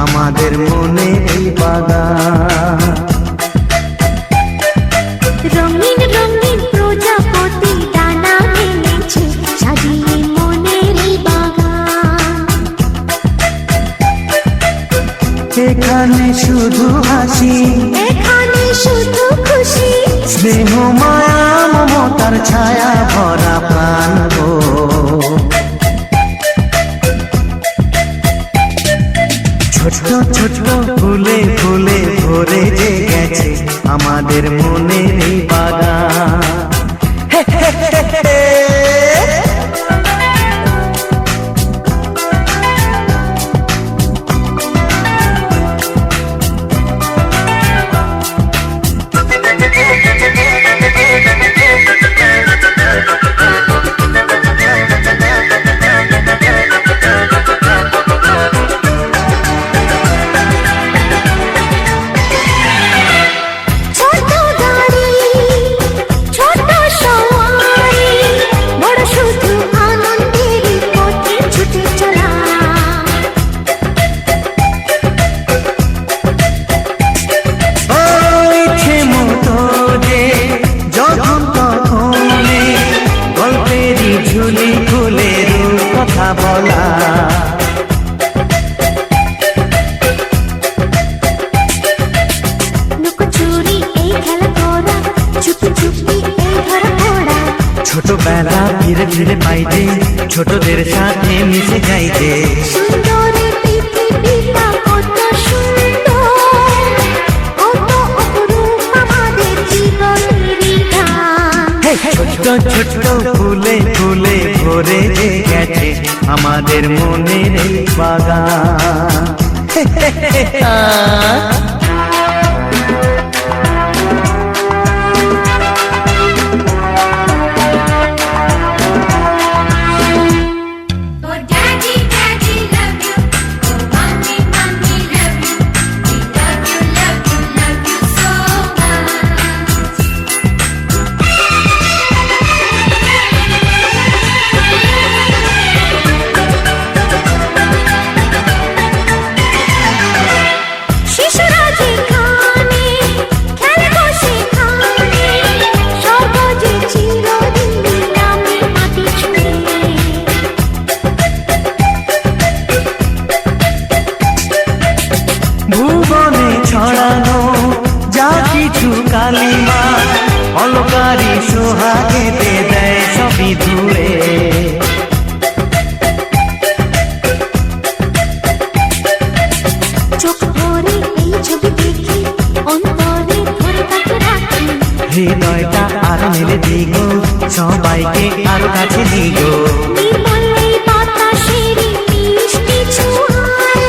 আমাদের মনে এই বাগান। রঙিন রঙিন প্রজাপতি ডানা মেলেছে, সাজিয়ে মনের এই বাগান। এখানে শুধু হাসি, এখানে শুধু খুশি, স্নেহ মায়া মমতার ছায়া ভরা প্রাণ গো। ছোট ছোট ফুলে ফুলে ভরে যে গেছে আমাদের মনে এই বাগান। ঝুলি ফুলের কথা বলা, লুকোচুরি এই খেলা করা, চুপি চুপি এই ধরা পড়া। ছোটবেলা ধীরে ধীরে পাইতে, ছোটদের সাথে মিশে যাইতে। সুন্দরের পৃথিবীটা কত সুন্দর, কত অপরূপ আমাদের জীবনেরই গান। ছোট ছোট ফুলে ফুলে ভরে গেছে আমাদের মনের এই বাগান। স্বপ্নে ধুয়ে। চোখ ভরে এই ছবি দেখি, অন্তরে ধরে তাকে রাখি। হৃদয়টা আরো মেলে দিগো, সবাইকে আরো কাছে দিগো। নির্মল এই বাতাসেরই মিষ্টি ছোঁয়ায়,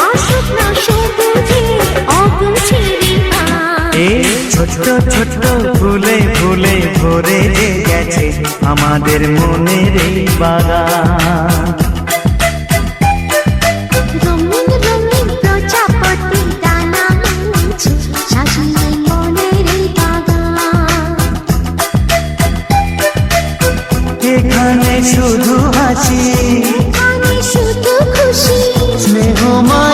আসুক না সবুজে অগোছালো পায়। এই ছোট্ট ছোট্ট ফুলে ফুলে ভরে গেছে আমাদের মনের এই বাগান। রঙিন রঙিন প্রজাপতি ডানা মেলেছে, সাজিয়ে মনের এই বাগান। এখানে শুধু হাসি, এখানে শুধু খুশি, স্নেহ মায়া